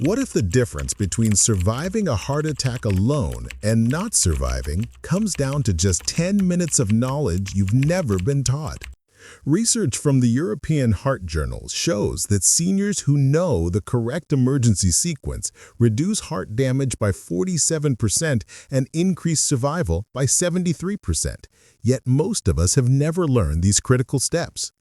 What if the difference between surviving a heart attack alone and not surviving comes down to just 10 minutes of knowledge you've never been taught? Research from the European Heart Journal shows that seniors who know the correct emergency sequence reduce heart damage by 47% and increase survival by 73%. Yet most of us have never learned these critical steps.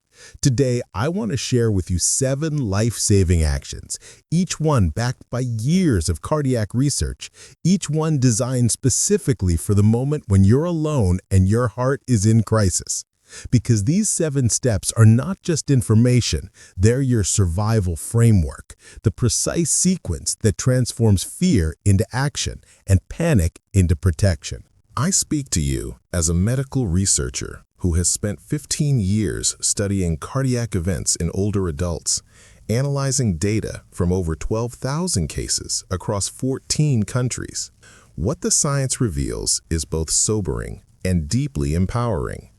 Today, I want to share with you 7 life-saving actions, each one backed by years of cardiac research, each one designed specifically for the moment when you're alone and your heart is in crisis. Because these 7 steps are not just information, they're your survival framework, the precise sequence that transforms fear into action and panic into protection. I speak to you as a medical researcher who has spent 15 years studying cardiac events in older adults, analyzing data from over 12,000 cases across 14 countries. What the science reveals is both sobering and deeply empowering.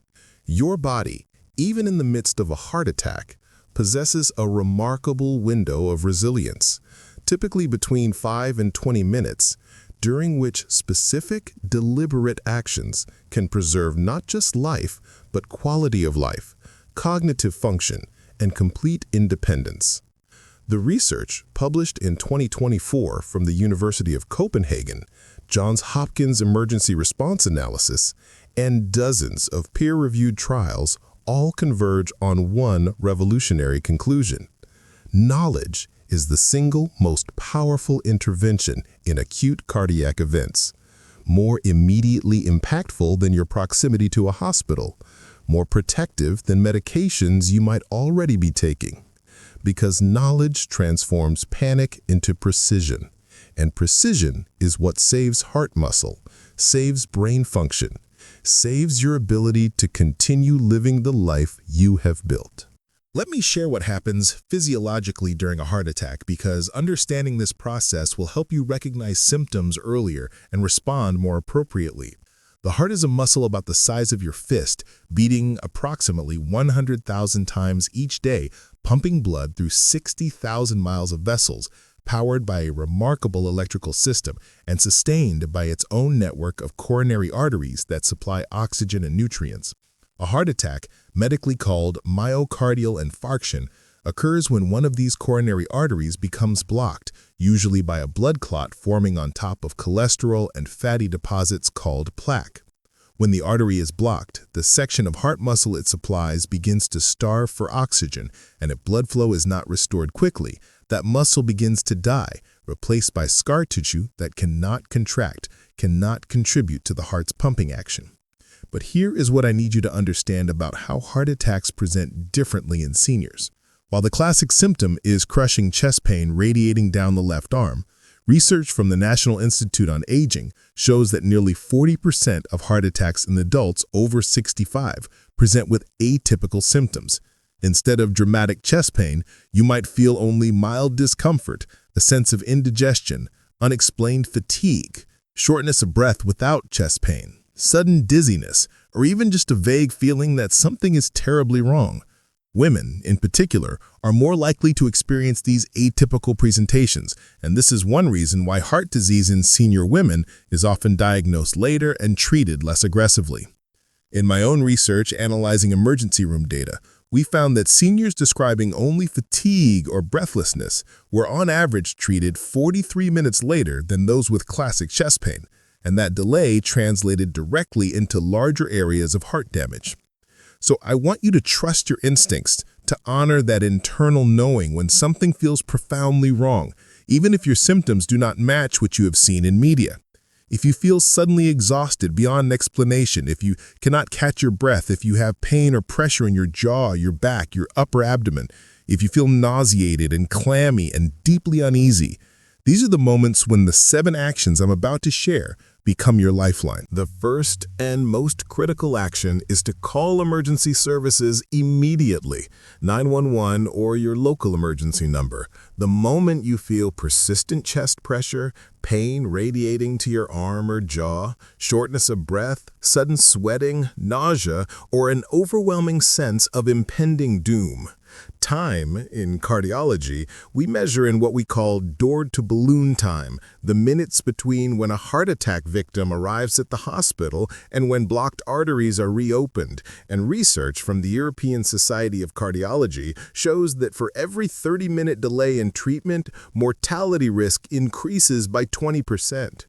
Your body, even in the midst of a heart attack, possesses a remarkable window of resilience, typically between 5 and 20 minutes, during which specific, deliberate actions can preserve not just life, but quality of life, cognitive function, and complete independence. The research, published in 2024 from the University of Copenhagen, Johns Hopkins Emergency Response Analysis, and dozens of peer-reviewed trials all converge on one revolutionary conclusion. Knowledge is the single most powerful intervention in acute cardiac events, more immediately impactful than your proximity to a hospital, more protective than medications you might already be taking. Because knowledge transforms panic into precision, and precision is what saves heart muscle, saves brain function, saves your ability to continue living the life you have built. Let me share what happens physiologically during a heart attack, because understanding this process will help you recognize symptoms earlier and respond more appropriately. The heart is a muscle about the size of your fist, beating approximately 100,000 times each day, pumping blood through 60,000 miles of vessels, powered by a remarkable electrical system and sustained by its own network of coronary arteries that supply oxygen and nutrients. A heart attack, medically called myocardial infarction, occurs when one of these coronary arteries becomes blocked, usually by a blood clot forming on top of cholesterol and fatty deposits called plaque. When the artery is blocked, the section of heart muscle it supplies begins to starve for oxygen, and if blood flow is not restored quickly, that muscle begins to die, replaced by scar tissue that cannot contract, cannot contribute to the heart's pumping action. But here is what I need you to understand about how heart attacks present differently in seniors. While the classic symptom is crushing chest pain radiating down the left arm, research from the National Institute on Aging shows that nearly 40% of heart attacks in adults over 65 present with atypical symptoms. Instead of dramatic chest pain, you might feel only mild discomfort, a sense of indigestion, unexplained fatigue, shortness of breath without chest pain, sudden dizziness, or even just a vague feeling that something is terribly wrong. Women, in particular, are more likely to experience these atypical presentations, and this is one reason why heart disease in senior women is often diagnosed later and treated less aggressively. In my own research analyzing emergency room data, we found that seniors describing only fatigue or breathlessness were on average treated 43 minutes later than those with classic chest pain, and that delay translated directly into larger areas of heart damage. So I want you to trust your instincts, to honor that internal knowing when something feels profoundly wrong, even if your symptoms do not match what you have seen in media. If you feel suddenly exhausted beyond explanation, if you cannot catch your breath, if you have pain or pressure in your jaw, your back, your upper abdomen, if you feel nauseated and clammy and deeply uneasy, these are the moments when the 7 actions I'm about to share become your lifeline. The first and most critical action is to call emergency services immediately, 911 or your local emergency number. The moment you feel persistent chest pressure, pain radiating to your arm or jaw, shortness of breath, sudden sweating, nausea, or an overwhelming sense of impending doom, Time, in cardiology, we measure in what we call door-to-balloon time, the minutes between when a heart attack victim arrives at the hospital and when blocked arteries are reopened. And research from the European Society of Cardiology shows that for every 30-minute delay in treatment, mortality risk increases by 20%.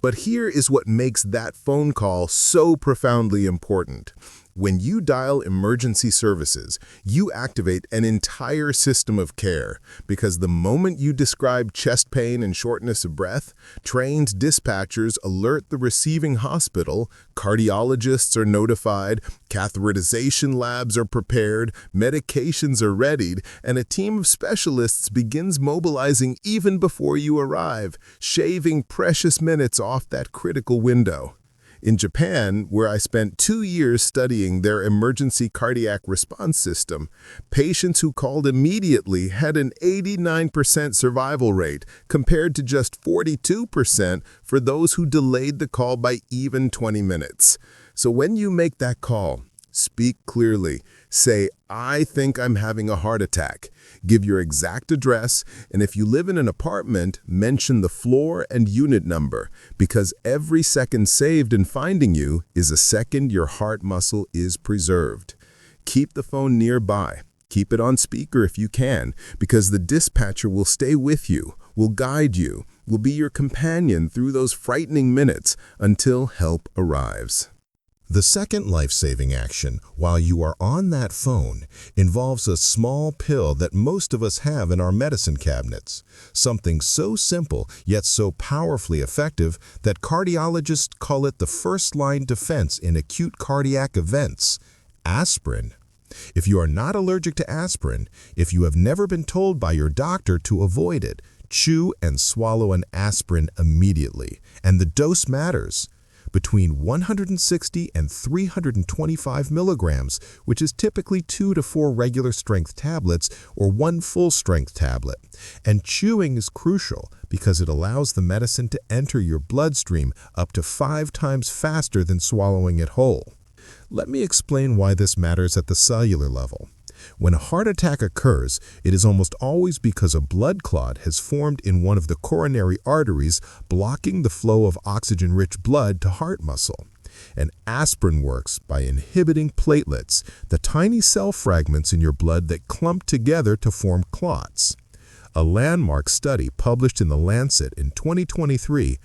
But here is what makes that phone call so profoundly important. When you dial emergency services, you activate an entire system of care because the moment you describe chest pain and shortness of breath, trained dispatchers alert the receiving hospital, cardiologists are notified, catheterization labs are prepared, medications are readied, and a team of specialists begins mobilizing even before you arrive, shaving precious minutes off that critical window. In Japan, where I spent 2 years studying their emergency cardiac response system, patients who called immediately had an 89% survival rate compared to just 42% for those who delayed the call by even 20 minutes. So when you make that call, speak clearly. Say, "I think I'm having a heart attack." Give your exact address, and if you live in an apartment, mention the floor and unit number, because every second saved in finding you is a second your heart muscle is preserved. Keep the phone nearby. Keep it on speaker if you can, because the dispatcher will stay with you, will guide you, will be your companion through those frightening minutes until help arrives. The second life-saving action, while you are on that phone, involves a small pill that most of us have in our medicine cabinets. Something so simple, yet so powerfully effective that cardiologists call it the first-line defense in acute cardiac events: aspirin. If you are not allergic to aspirin, if you have never been told by your doctor to avoid it, chew and swallow an aspirin immediately. And the dose matters. Between 160 and 325 milligrams, which is typically 2 to 4 regular strength tablets or 1 full strength tablet. And chewing is crucial because it allows the medicine to enter your bloodstream up to 5 times faster than swallowing it whole. Let me explain why this matters at the cellular level. When a heart attack occurs, it is almost always because a blood clot has formed in one of the coronary arteries, blocking the flow of oxygen-rich blood to heart muscle. And aspirin works by inhibiting platelets, the tiny cell fragments in your blood that clump together to form clots. A landmark study published in The Lancet in 2023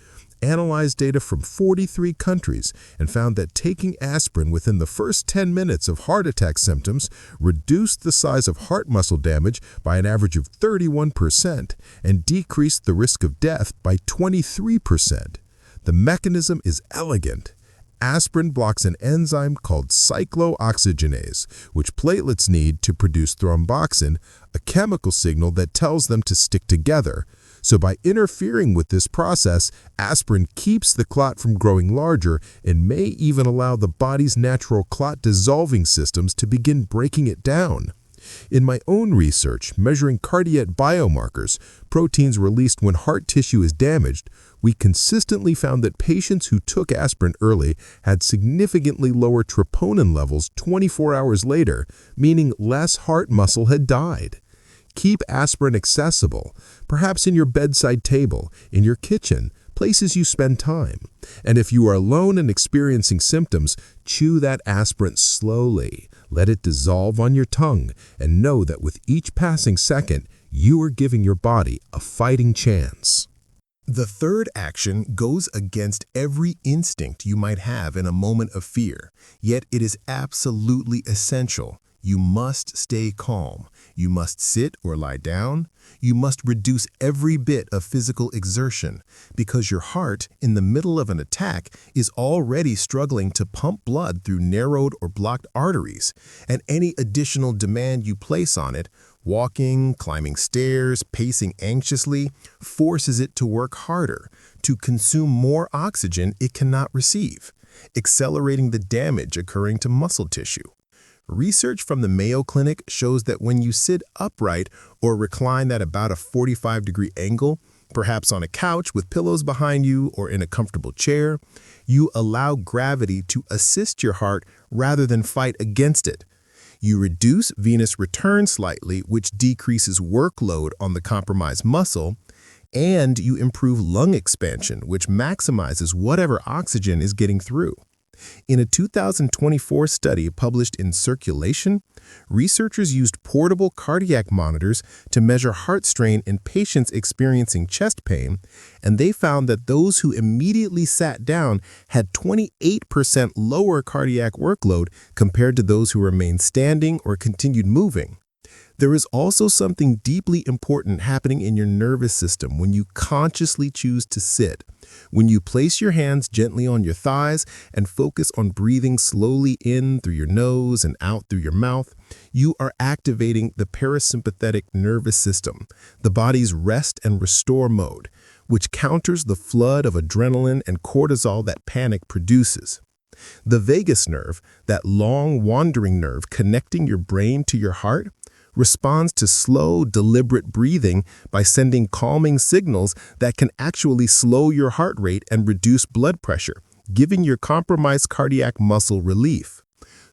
analyzed data from 43 countries and found that taking aspirin within the first 10 minutes of heart attack symptoms reduced the size of heart muscle damage by an average of 31% and decreased the risk of death by 23%. The mechanism is elegant. Aspirin blocks an enzyme called cyclooxygenase, which platelets need to produce thromboxane, a chemical signal that tells them to stick together. So by interfering with this process, aspirin keeps the clot from growing larger and may even allow the body's natural clot-dissolving systems to begin breaking it down. In my own research, measuring cardiac biomarkers, proteins released when heart tissue is damaged, we consistently found that patients who took aspirin early had significantly lower troponin levels 24 hours later, meaning less heart muscle had died. Keep aspirin accessible, perhaps in your bedside table, in your kitchen, places you spend time. And if you are alone and experiencing symptoms, chew that aspirin slowly. Let it dissolve on your tongue, and know that with each passing second, you are giving your body a fighting chance. The third action goes against every instinct you might have in a moment of fear, yet it is absolutely essential. You must stay calm. You must sit or lie down. You must reduce every bit of physical exertion because your heart, in the middle of an attack, is already struggling to pump blood through narrowed or blocked arteries, and any additional demand you place on it, walking, climbing stairs, pacing anxiously, forces it to work harder, to consume more oxygen it cannot receive, accelerating the damage occurring to muscle tissue. Research from the Mayo Clinic shows that when you sit upright or recline at about a 45-degree angle, perhaps on a couch with pillows behind you or in a comfortable chair, you allow gravity to assist your heart rather than fight against it. You reduce venous return slightly, which decreases workload on the compromised muscle, and you improve lung expansion, which maximizes whatever oxygen is getting through. In a 2024 study published in Circulation, researchers used portable cardiac monitors to measure heart strain in patients experiencing chest pain, and they found that those who immediately sat down had 28% lower cardiac workload compared to those who remained standing or continued moving. There is also something deeply important happening in your nervous system when you consciously choose to sit. When you place your hands gently on your thighs and focus on breathing slowly in through your nose and out through your mouth, you are activating the parasympathetic nervous system, the body's rest and restore mode, which counters the flood of adrenaline and cortisol that panic produces. The vagus nerve, that long wandering nerve connecting your brain to your heart, responds to slow, deliberate breathing by sending calming signals that can actually slow your heart rate and reduce blood pressure, giving your compromised cardiac muscle relief.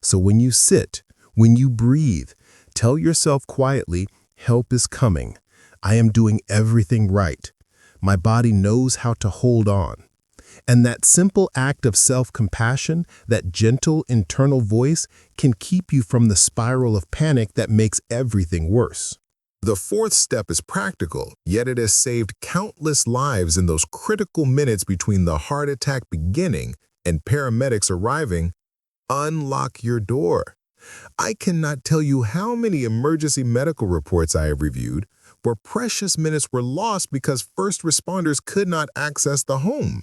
So when you sit, when you breathe, tell yourself quietly, help is coming. I am doing everything right. My body knows how to hold on. And that simple act of self-compassion, that gentle internal voice, can keep you from the spiral of panic that makes everything worse. The fourth step is practical, yet it has saved countless lives in those critical minutes between the heart attack beginning and paramedics arriving. Unlock your door. I cannot tell you how many emergency medical reports I have reviewed where precious minutes were lost because first responders could not access the home,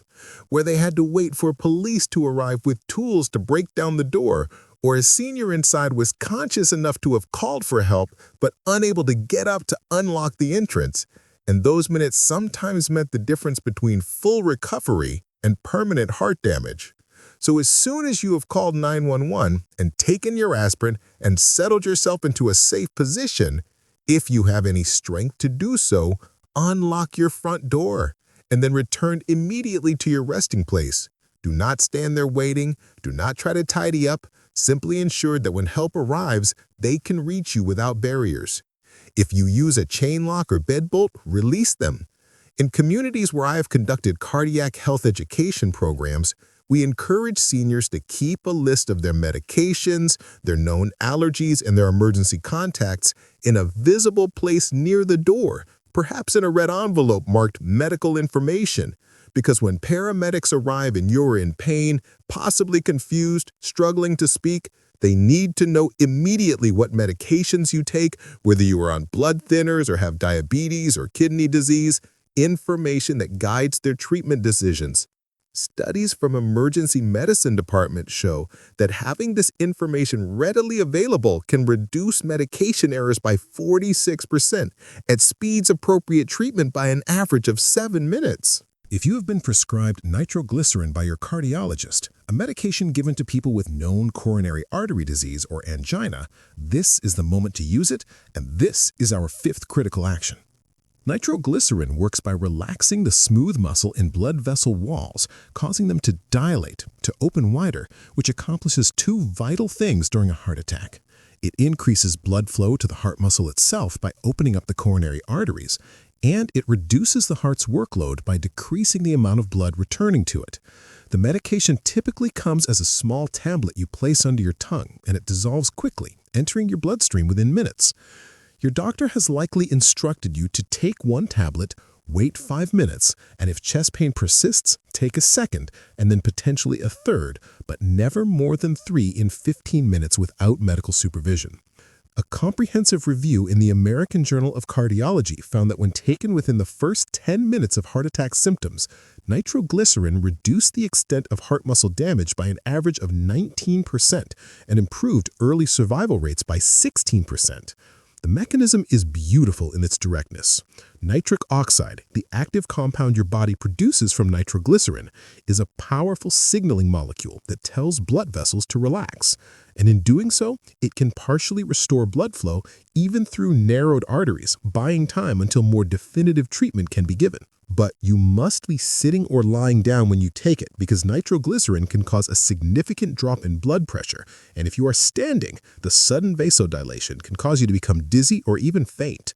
where they had to wait for police to arrive with tools to break down the door, or a senior inside was conscious enough to have called for help but unable to get up to unlock the entrance. And those minutes sometimes meant the difference between full recovery and permanent heart damage. So as soon as you have called 911 and taken your aspirin and settled yourself into a safe position, if you have any strength to do so, unlock your front door and then return immediately to your resting place. Do not stand there waiting. Do not try to tidy up. Simply ensure that when help arrives, they can reach you without barriers. If you use a chain lock or bedbolt, release them. In communities where I have conducted cardiac health education programs, we encourage seniors to keep a list of their medications, their known allergies, and their emergency contacts in a visible place near the door, perhaps in a red envelope marked medical information. Because when paramedics arrive and you're in pain, possibly confused, struggling to speak, they need to know immediately what medications you take, whether you are on blood thinners or have diabetes or kidney disease, information that guides their treatment decisions. Studies from emergency medicine departments show that having this information readily available can reduce medication errors by 46% and speeds appropriate treatment by an average of 7 minutes. If you have been prescribed nitroglycerin by your cardiologist, a medication given to people with known coronary artery disease or angina, this is the moment to use it, and this is our fifth critical action. Nitroglycerin works by relaxing the smooth muscle in blood vessel walls, causing them to dilate, to open wider, which accomplishes two vital things during a heart attack. It increases blood flow to the heart muscle itself by opening up the coronary arteries, and it reduces the heart's workload by decreasing the amount of blood returning to it. The medication typically comes as a small tablet you place under your tongue, and it dissolves quickly, entering your bloodstream within minutes. Your doctor has likely instructed you to take one tablet, wait 5 minutes, and if chest pain persists, take a second, and then potentially a third, but never more than 3 in 15 minutes without medical supervision. A comprehensive review in the American Journal of Cardiology found that when taken within the first 10 minutes of heart attack symptoms, nitroglycerin reduced the extent of heart muscle damage by an average of 19% and improved early survival rates by 16%. The mechanism is beautiful in its directness. Nitric oxide, the active compound your body produces from nitroglycerin, is a powerful signaling molecule that tells blood vessels to relax. And in doing so, it can partially restore blood flow even through narrowed arteries, buying time until more definitive treatment can be given. But you must be sitting or lying down when you take it because nitroglycerin can cause a significant drop in blood pressure. And if you are standing, the sudden vasodilation can cause you to become dizzy or even faint.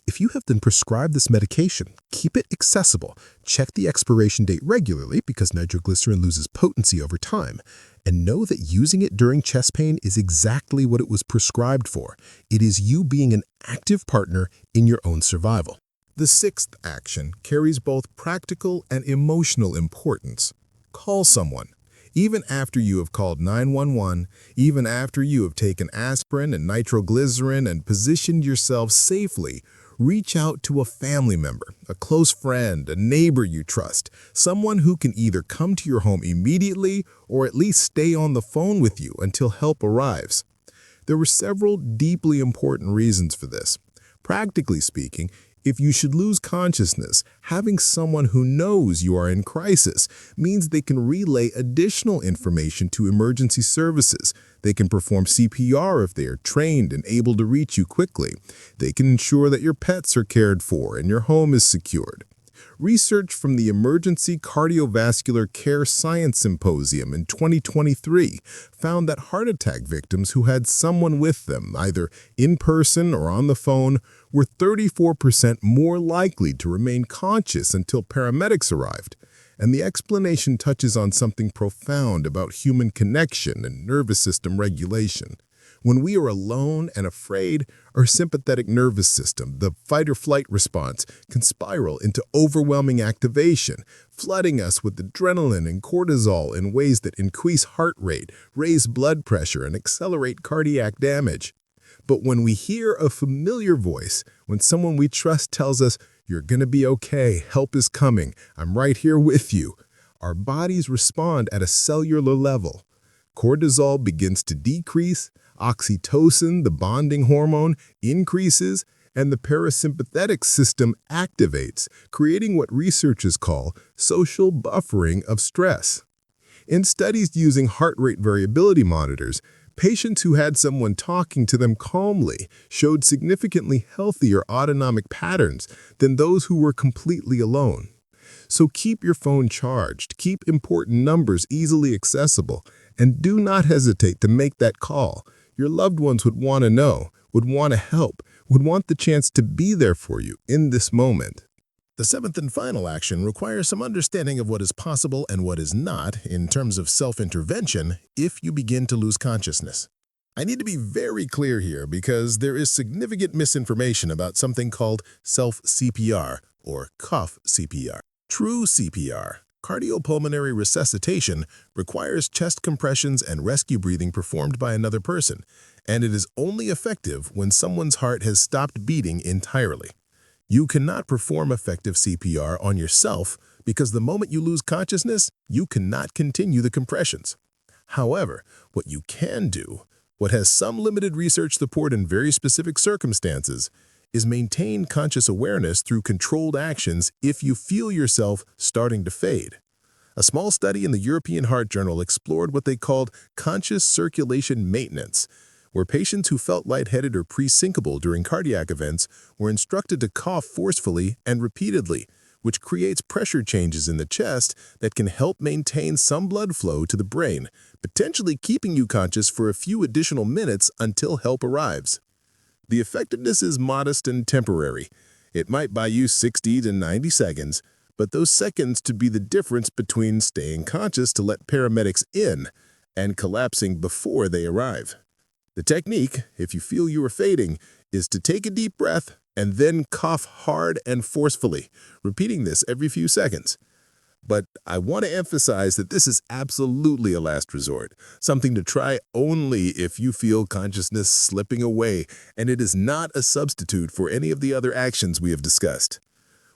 If you have been prescribed this medication, keep it accessible. Check the expiration date regularly because nitroglycerin loses potency over time. And know that using it during chest pain is exactly what it was prescribed for. It is you being an active partner in your own survival. The sixth action carries both practical and emotional importance. Call someone. Even after you have called 911, even after you have taken aspirin and nitroglycerin and positioned yourself safely, reach out to a family member, a close friend, a neighbor you trust, someone who can either come to your home immediately or at least stay on the phone with you until help arrives. There were several deeply important reasons for this. Practically speaking, if you should lose consciousness, having someone who knows you are in crisis means they can relay additional information to emergency services. They can perform CPR if they are trained and able to reach you quickly. They can ensure that your pets are cared for and your home is secured. Research from the Emergency Cardiovascular Care Science Symposium in 2023 found that heart attack victims who had someone with them, either in person or on the phone, were 34% more likely to remain conscious until paramedics arrived. And the explanation touches on something profound about human connection and nervous system regulation. When we are alone and afraid, our sympathetic nervous system, the fight-or-flight response, can spiral into overwhelming activation, flooding us with adrenaline and cortisol in ways that increase heart rate, raise blood pressure, and accelerate cardiac damage. But when we hear a familiar voice, when someone we trust tells us, "You're going to be okay, help is coming, I'm right here with you," our bodies respond at a cellular level. Cortisol begins to decrease, oxytocin, the bonding hormone, increases, and the parasympathetic system activates, creating what researchers call social buffering of stress. In studies using heart rate variability monitors, patients who had someone talking to them calmly showed significantly healthier autonomic patterns than those who were completely alone. So keep your phone charged, keep important numbers easily accessible, and do not hesitate to make that call. Your loved ones would want to know, would want to help, would want the chance to be there for you in this moment. The seventh and final action requires some understanding of what is possible and what is not in terms of self-intervention if you begin to lose consciousness. I need to be very clear here because there is significant misinformation about something called self-CPR or cough CPR. True CPR, cardiopulmonary resuscitation, requires chest compressions and rescue breathing performed by another person, and it is only effective when someone's heart has stopped beating entirely. You cannot perform effective CPR on yourself because the moment you lose consciousness, you cannot continue the compressions. However, what you can do, what has some limited research support in very specific circumstances, is maintain conscious awareness through controlled actions if you feel yourself starting to fade. A small study in the European Heart Journal explored what they called conscious circulation maintenance, where patients who felt lightheaded or pre-syncopal during cardiac events were instructed to cough forcefully and repeatedly, which creates pressure changes in the chest that can help maintain some blood flow to the brain, potentially keeping you conscious for a few additional minutes until help arrives. The effectiveness is modest and temporary. It might buy you 60 to 90 seconds, but those seconds to be the difference between staying conscious to let paramedics in and collapsing before they arrive. The technique, if you feel you are fading, is to take a deep breath and then cough hard and forcefully, repeating this every few seconds. But I want to emphasize that this is absolutely a last resort, something to try only if you feel consciousness slipping away, and it is not a substitute for any of the other actions we have discussed.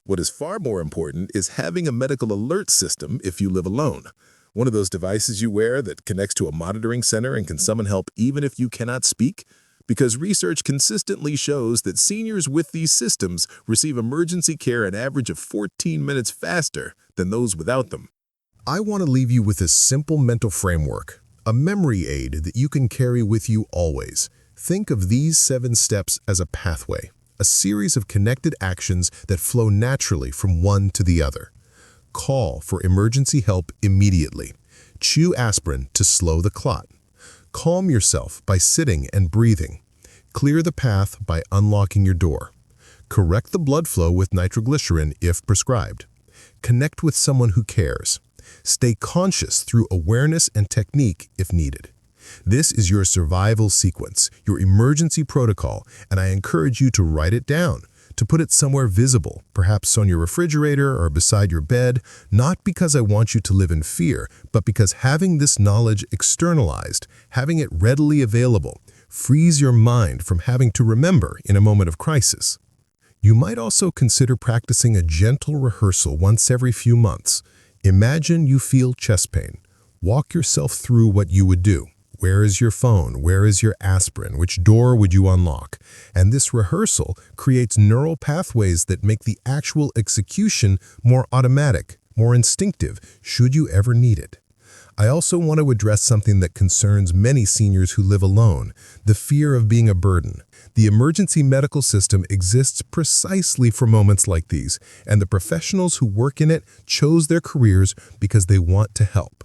What is far more important is having a medical alert system if you live alone. One of those devices you wear that connects to a monitoring center and can summon help even if you cannot speak? Because research consistently shows that seniors with these systems receive emergency care an average of 14 minutes faster than those without them. I want to leave you with a simple mental framework, a memory aid that you can carry with you always. Think of these 7 steps as a pathway, a series of connected actions that flow naturally from one to the other. Call for emergency help immediately. Chew aspirin to slow the clot. Calm yourself by sitting and breathing. Clear the path by unlocking your door. Correct the blood flow with nitroglycerin if prescribed. Connect with someone who cares. Stay conscious through awareness and technique if needed. This is your survival sequence, your emergency protocol, and I encourage you to write it down, to put it somewhere visible, perhaps on your refrigerator or beside your bed, not because I want you to live in fear, but because having this knowledge externalized, having it readily available, frees your mind from having to remember in a moment of crisis. You might also consider practicing a gentle rehearsal once every few months. Imagine you feel chest pain. Walk yourself through what you would do. Where is your phone? Where is your aspirin? Which door would you unlock? And this rehearsal creates neural pathways that make the actual execution more automatic, more instinctive, should you ever need it. I also want to address something that concerns many seniors who live alone, the fear of being a burden. The emergency medical system exists precisely for moments like these, and the professionals who work in it chose their careers because they want to help.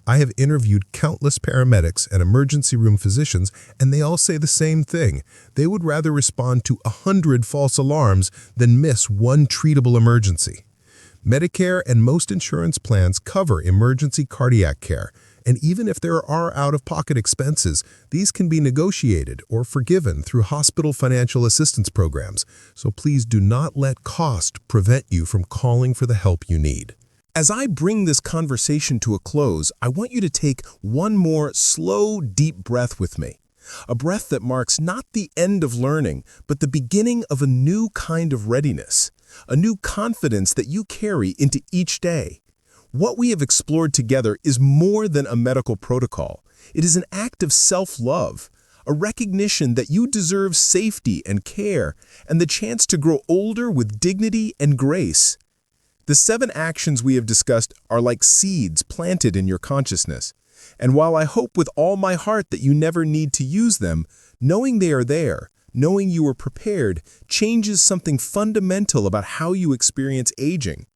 I have interviewed countless paramedics and emergency room physicians, and they all say the same thing. They would rather respond to 100 false alarms than miss one treatable emergency. Medicare and most insurance plans cover emergency cardiac care, and even if there are out-of-pocket expenses, these can be negotiated or forgiven through hospital financial assistance programs, so please do not let cost prevent you from calling for the help you need. As I bring this conversation to a close, I want you to take one more slow, deep breath with me. A breath that marks not the end of learning, but the beginning of a new kind of readiness, a new confidence that you carry into each day. What we have explored together is more than a medical protocol. It is an act of self-love, a recognition that you deserve safety and care, and the chance to grow older with dignity and grace. The 7 actions we have discussed are like seeds planted in your consciousness. And while I hope with all my heart that you never need to use them, knowing they are there, knowing you are prepared, changes something fundamental about how you experience aging.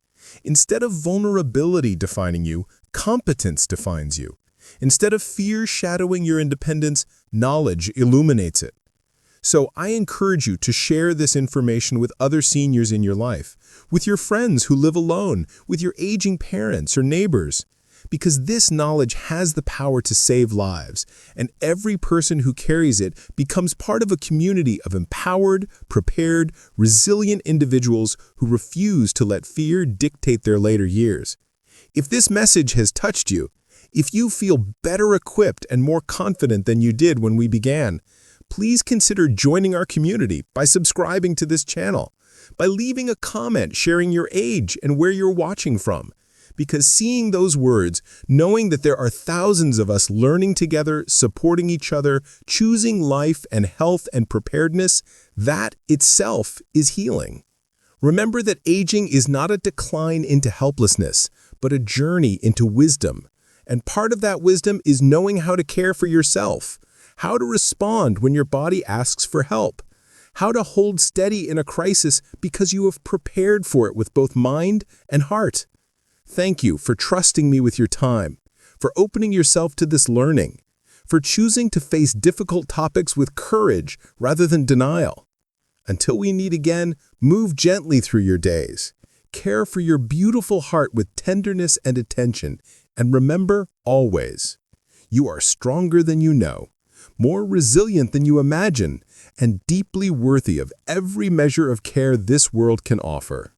Instead of vulnerability defining you, competence defines you. Instead of fear shadowing your independence, knowledge illuminates it. So I encourage you to share this information with other seniors in your life, with your friends who live alone, with your aging parents or neighbors, because this knowledge has the power to save lives, and every person who carries it becomes part of a community of empowered, prepared, resilient individuals who refuse to let fear dictate their later years. If this message has touched you, if you feel better equipped and more confident than you did when we began, please consider joining our community by subscribing to this channel, by leaving a comment sharing your age and where you're watching from. Because seeing those words, knowing that there are thousands of us learning together, supporting each other, choosing life and health and preparedness, that itself is healing. Remember that aging is not a decline into helplessness, but a journey into wisdom. And part of that wisdom is knowing how to care for yourself, how to respond when your body asks for help, how to hold steady in a crisis because you have prepared for it with both mind and heart. Thank you for trusting me with your time, for opening yourself to this learning, for choosing to face difficult topics with courage rather than denial. Until we meet again, move gently through your days. Care for your beautiful heart with tenderness and attention, and remember always, you are stronger than you know, more resilient than you imagine, and deeply worthy of every measure of care this world can offer.